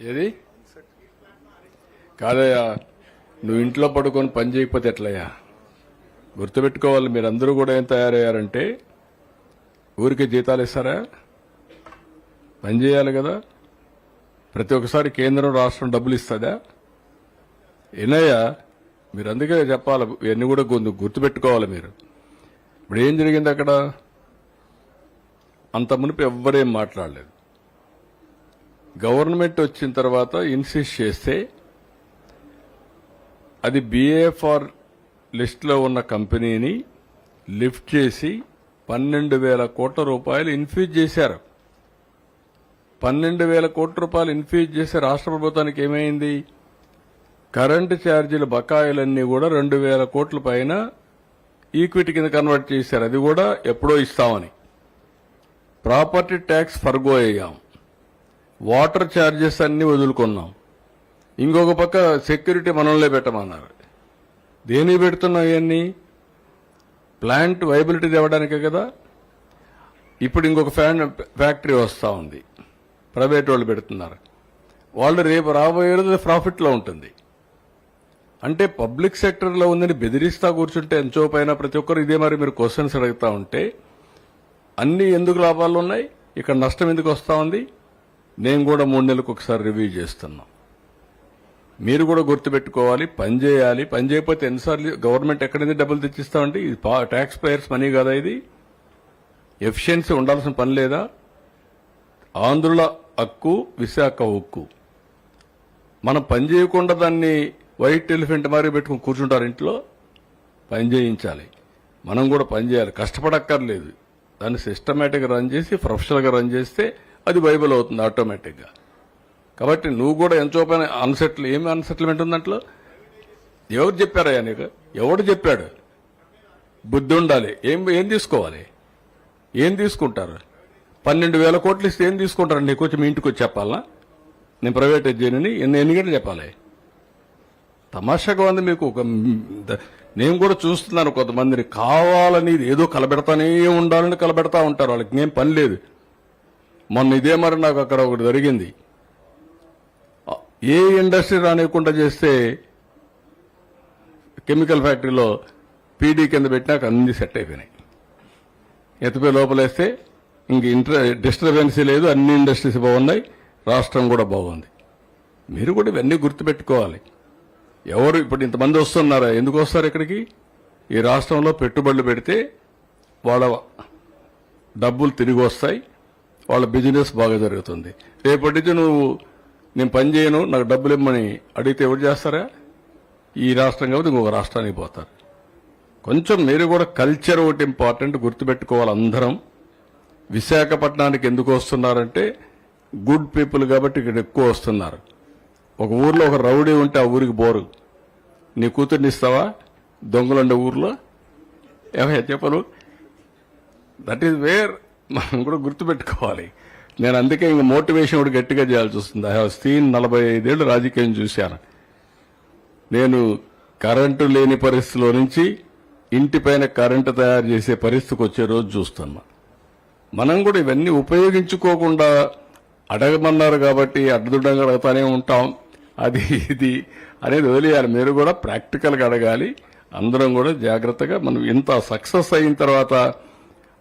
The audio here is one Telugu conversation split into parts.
ఏది కాదయ్యా, నువ్వు ఇంట్లో పడుకొని పని చేయకపోతే ఎట్లయ్యా? గుర్తుపెట్టుకోవాలి, మీరందరూ కూడా ఏం తయారయ్యారంటే ఊరికి జీతాలు ఇస్తారా? పని చేయాలి కదా. ప్రతి ఒక్కసారి కేంద్రం రాష్ట్రం డబ్బులు ఇస్తుందా? ఏనయ్యా, మీరు అందుకే చెప్పాలి, ఇవన్నీ కూడా గుర్తుపెట్టుకోవాలి మీరు. ఇప్పుడు ఏం జరిగింది అక్కడ? అంత మునుపు ఎవ్వరేం మాట్లాడలేదు. గవర్నమెంట్ వచ్చిన తర్వాత ఇన్సిస్ట్ చేస్తే అది BAFR లిస్టులో ఉన్న కంపెనీని లిఫ్ట్ చేసి 12,000 కోట్ల రూపాయలు ఇన్ఫ్యూజ్ చేశారు. 12,000 కోట్ల రూపాయలు ఇన్ఫ్యూజ్ చేసి రాష్ట్ర ప్రభుత్వానికి ఏమైంది? కరెంటు ఛార్జీల బకాయిలన్నీ కూడా 2,000 కోట్ల పైన ఈక్విటీ కింద కన్వర్ట్ చేశారు. అది కూడా ఎప్పుడో ఇస్తామని. ప్రాపర్టీ ట్యాక్స్ ఫర్గో అయ్యాం. వాటర్ ఛార్జెస్ అన్ని వదులుకున్నాం. ఇంకొక పక్క సెక్యూరిటీ మనల్నే పెట్టమన్నారు. దేని పెడుతున్నాం? ఇవన్నీ ప్లాంట్ వైబిలిటీ తేవడానికే కదా. ఇప్పుడు ఇంకొక ఫ్యాక్టరీ వస్తూ ఉంది, ప్రైవేట్ వాళ్ళు పెడుతున్నారు. వాళ్ళు రేపు రాబోయే రోజు ప్రాఫిట్లో ఉంటుంది. అంటే పబ్లిక్ సెక్టర్లో ఉందని బెదిరిస్తా కూర్చుంటే ఎంచో పైన ప్రతి ఒక్కరు ఇదే మరి మీరు క్వశ్చన్స్ అడుగుతా ఉంటే అన్ని ఎందుకు లాభాలు ఉన్నాయి, ఇక్కడ నష్టం ఎందుకు వస్తూ ఉంది? నేను కూడా 3 నెలలకు ఒకసారి రివ్యూ చేస్తున్నా. మీరు కూడా గుర్తుపెట్టుకోవాలి, పని చేయాలి. పని చేయకపోతే ఎన్నిసార్లు గవర్నమెంట్ ఎక్కడి నుంచి డబ్బులు తెచ్చిస్తామంటే ఇది ట్యాక్స్ పేయర్స్ మనీ కదా. ఇది ఎఫిషియన్సీ ఉండాల్సిన పని లేదా? ఆంధ్రుల హక్కు, విశాఖ ఉక్కు. మనం పని చేయకుండా దాన్ని వైట్ ఎలిఫెంట్ మారి పెట్టుకుని కూర్చుంటారు ఇంట్లో. పని చేయించాలి, మనం కూడా పని చేయాలి. కష్టపడక్కర్లేదు. దాన్ని సిస్టమేటిక్గా రన్ చేసి ప్రొఫెషనల్గా రన్ చేస్తే అది వైబుల్ అవుతుంది ఆటోమేటిక్గా. కాబట్టి నువ్వు కూడా ఎంతో పైన ఏమి అన్సెటిల్మెంట్ ఉంది దాంట్లో? ఎవరు చెప్పారయ్యా నీకు? ఎవడు చెప్పాడు? బుద్ధి ఉండాలి. ఏం తీసుకోవాలి? ఏం తీసుకుంటారు? 12,000 కోట్లు ఇస్తే ఏం తీసుకుంటారు? నీకు వచ్చి మీ ఇంటికి వచ్చి చెప్పాలనా? నేను ప్రైవేట్ చేయనని ఎన్ని గంటలు చెప్పాలి? తమాషాగా ఉంది మీకు. నేను కూడా చూస్తున్నాను, కొంతమందిని కావాలని ఏదో కలబెడతానే ఉండాలని కలబెడతా ఉంటారు. వాళ్ళకి ఏం పని లేదు. మొన్న ఇదే మరి నాకు అక్కడ ఒకటి జరిగింది. ఏ ఇండస్ట్రీ రానివ్వకుండా చేస్తే కెమికల్ ఫ్యాక్టరీలో పీడీ కింద పెట్టినాక అన్ని సెట్ అయిపోయినాయి. ఎత్తిపోయి లోపలేస్తే ఇంక డిస్టర్బెన్సీ లేదు, అన్ని ఇండస్ట్రీస్ బాగున్నాయి, రాష్ట్రం కూడా బాగుంది. మీరు కూడా ఇవన్నీ గుర్తుపెట్టుకోవాలి. ఎవరు ఇప్పుడు ఇంతమంది వస్తున్నారా? ఎందుకు వస్తారు ఇక్కడికి? ఈ రాష్ట్రంలో పెట్టుబడులు పెడితే వాళ్ళ డబ్బులు తిరిగి వస్తాయి, వాళ్ళ బిజినెస్ బాగా జరుగుతుంది. రేపటి నుంచి నేను పని చేయను, నాకు డబ్బులు ఇమ్మని అడిగితే ఎవరు చేస్తారా? ఈ రాష్ట్రం కాబట్టి ఇంకొక రాష్ట్రానికి పోతారు. కొంచెం మీరు కూడా కల్చర్ ఒకటి ఇంపార్టెంట్ గుర్తుపెట్టుకోవాలి అందరం. విశాఖపట్నానికి ఎందుకు వస్తున్నారంటే గుడ్ పీపుల్ కాబట్టి ఇక్కడ ఎక్కువ వస్తున్నారు. ఒక ఊర్లో ఒక రౌడీ ఉంటే ఆ ఊరికి బోరు. నీ కూతుర్ని ఇస్తావా దొంగలుండే ఊర్లో? ఏమయ్యా చెప్పరు? దట్ ఈస్ వేర్ మనం కూడా గుర్తుపెట్టుకోవాలి. నేను అందుకే ఇంక మోటివేషన్ కూడా గట్టిగా చేయాల్సి వస్తుంది. ఐ హావ్ సీన్ 45 ఏళ్ళు రాజకీయం చూశాను. నేను కరెంటు లేని పరిస్థితిలో నుంచి ఇంటిపైన కరెంటు తయారు చేసే పరిస్థితికి వచ్చే రోజు చూస్తున్నా. మనం కూడా ఇవన్నీ ఉపయోగించుకోకుండా అడగమన్నారు కాబట్టి అడ్డుదండంగా అడుగుతానే ఉంటాం. అది ఇది అనేది వదిలేయాలి. మీరు కూడా ప్రాక్టికల్గా అడగాలి. అందరం కూడా జాగ్రత్తగా మనం ఇంత సక్సెస్ అయిన తర్వాత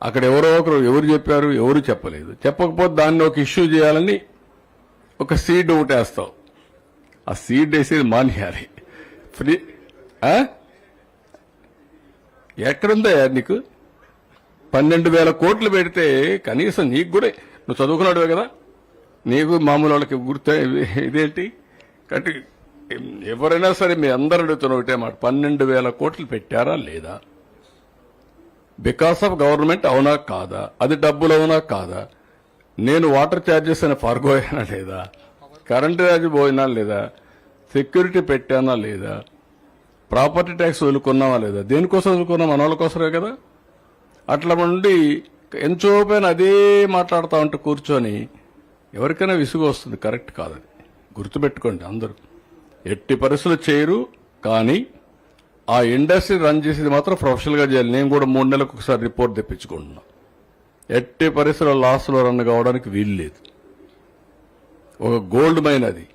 అక్కడ ఎవరో ఒకరు ఎవరు చెప్పారు, ఎవరు చెప్పలేదు. చెప్పకపోతే దాన్ని ఒక ఇష్యూ చేయాలని ఒక సీడ్ ఒకటి వేస్తావు. ఆ సీడ్ వేసేది మానేయాలి. ఫ్రీ ఎక్కడుందా నీకు? 12,000 కోట్లు పెడితే కనీసం నీకు కూడా, నువ్వు చదువుకున్నాడువే కదా, నీకు మామూలు వాళ్ళకి గుర్తు ఇదేంటి? కాబట్టి ఎవరైనా సరే మీ అందరూ అడుగుతున్న ఒకటే మాట, 12,000 కోట్లు పెట్టారా లేదా? బికాస్ ఆఫ్ గవర్నమెంట్ అవునా కాదా? అది డబ్బులు అవునా కాదా? నేను వాటర్ ఛార్జెస్ అని ఫర్గో అయినా లేదా? కరెంటు ఛార్జ్ పోయినా లేదా? సెక్యూరిటీ పెట్టానా లేదా? ప్రాపర్టీ ట్యాక్స్ వదులుకున్నావా లేదా? దేనికోసం వదులుకున్నాం? మన వాళ్ళ కోసమే కదా. అట్లా ఉండి ఎంతో పైన అదే మాట్లాడుతూ ఉంటే కూర్చొని ఎవరికైనా విసుగు వస్తుంది. కరెక్ట్ కాదని గుర్తుపెట్టుకోండి అందరూ. ఎట్టి పరిస్థితులు చేయరు, కానీ ఆ ఇండస్ట్రీ రన్ చేసేది మాత్రం ప్రొఫెషనల్గా చేయాలి. నేను కూడా 3 నెలలకు ఒకసారి రిపోర్ట్ తెప్పించుకుంటున్నా. ఎట్టి పరిస్థితుల్లో లాస్లో రన్ కావడానికి వీలు లేదు. ఒక గోల్డ్ మైన్ అది.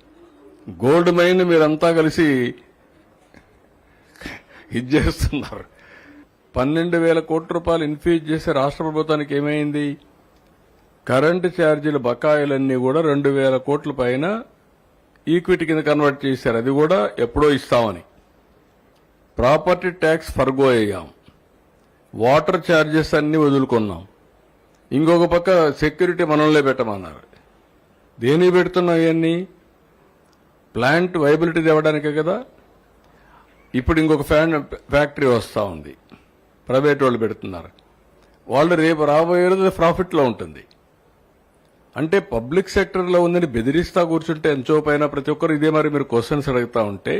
గోల్డ్ మైన్ మీరంతా కలిసి ఇది చేస్తున్నారు. 12,000 కోట్ల రూపాయలు ఇన్ఫ్యూజ్ చేసే రాష్ట్ర ప్రభుత్వానికి ఏమైంది? కరెంటు ఛార్జీల బకాయిలన్నీ కూడా 2,000 కోట్ల పైన ఈక్విటీ కింద కన్వర్ట్ చేశారు. అది కూడా ఎప్పుడో ఇస్తామని. ప్రాపర్టీ ట్యాక్స్ ఫర్గో అయ్యాం. వాటర్ ఛార్జెస్ అన్ని వదులుకున్నాం. ఇంకొక పక్క సెక్యూరిటీ మనల్నే పెట్టమన్నారు. దేని పెడుతున్నాం ఇవన్నీ? ప్లాంట్ వైబిలిటీ తేవడానికే కదా. ఇప్పుడు ఇంకొక ఫ్యాక్టరీ వస్తూ ఉంది, ప్రైవేట్ వాళ్ళు పెడుతున్నారు. వాళ్ళు రేపు రాబోయే రోజు ప్రాఫిట్లో ఉంటుంది. అంటే పబ్లిక్ సెక్టర్లో ఉందని బెదిరిస్తా కూర్చుంటే ఎంతో పైన ప్రతి ఒక్కరు ఇదే మరి మీరు క్వశ్చన్స్ అడుగుతా ఉంటే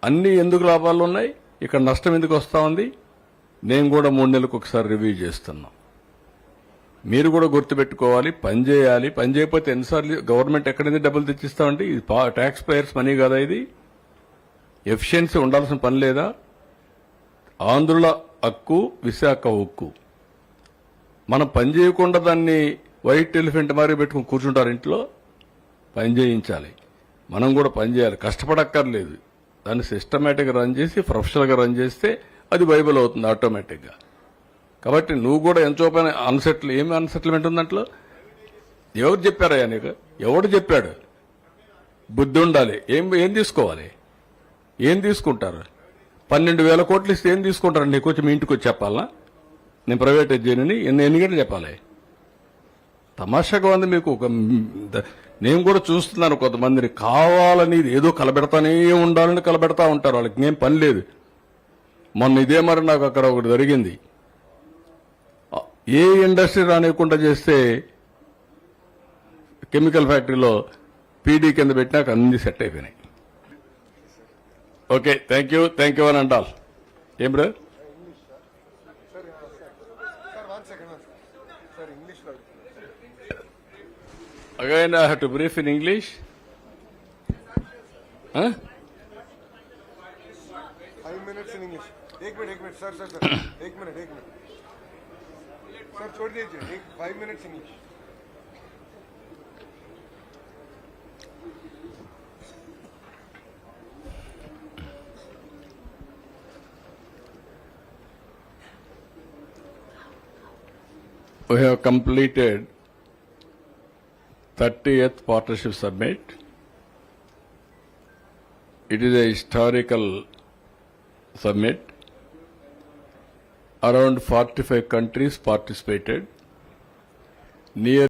అన్ని ఎందుకు లాభాలు ఉన్నాయి, ఇక్కడ నష్టం ఎందుకు వస్తూ ఉంది? నేను కూడా 3 నెలలకు ఒకసారి రివ్యూ చేస్తున్నాం. మీరు కూడా గుర్తుపెట్టుకోవాలి, పని చేయాలి. పని చేయకపోతే ఎన్నిసార్లు గవర్నమెంట్ ఎక్కడి నుంచి డబ్బులు తెచ్చిస్తామంటే ఇది ట్యాక్స్ పేయర్స్ మనీ కదా. ఇది ఎఫిషియన్సీ ఉండాల్సిన పని లేదా? ఆంధ్రుల హక్కు, విశాఖ హక్కు. మనం పని చేయకుండా దాన్ని వైట్ ఎలిఫెంట్ మారి పెట్టుకుని కూర్చుంటారు ఇంట్లో. పని చేయించాలి. మనం కూడా పని చేయాలి, కష్టపడక్కర్లేదు. దాన్ని సిస్టమేటిక్గా రన్ చేసి ప్రొఫెషనల్గా రన్ చేస్తే అది వైబుల్ అవుతుంది ఆటోమేటిక్గా. కాబట్టి నువ్వు కూడా ఎంతో పైన ఏమి అన్సెటిల్మెంట్ ఉంది దాంట్లో? ఎవరు చెప్పారయ్యా నీకు? ఎవడు చెప్పాడు? బుద్ధి ఉండాలి. ఏం తీసుకోవాలి? ఏం తీసుకుంటారు? 12,000 కోట్లు ఇస్తే ఏం తీసుకుంటారు? నీకు వచ్చి మీ ఇంటికి వచ్చి చెప్పాలా? నేను ప్రైవేట్ చేయనని ఎన్ని గంటలు చెప్పాలి? తమాషాగా ఉంది మీకు. నేను కూడా చూస్తున్నాను, కొంతమందిని కావాలని ఏదో కలబెడతానే ఉండాలని కలబెడతా ఉంటారు. వాళ్ళకి ఏం పని లేదు. మొన్న ఇదే మరి నాకు అక్కడ ఒకటి జరిగింది. ఏ ఇండస్ట్రీ రానివ్వకుండా చేస్తే కెమికల్ ఫ్యాక్టరీలో పీడీ కింద పెట్టినాక అన్ని సెట్ అయిపోయినాయి. ఓకే, థ్యాంక్ యూ అని అంటారు. ఏం bro? Again, I have to brief in English. Huh? 5 minutes in English. एक मिनट सर एक मिनट सर छोड़ दीजिए. 5 minutes English. We have completed 30th Partnership Summit. It is a historical summit. Around 45 countries participated. Near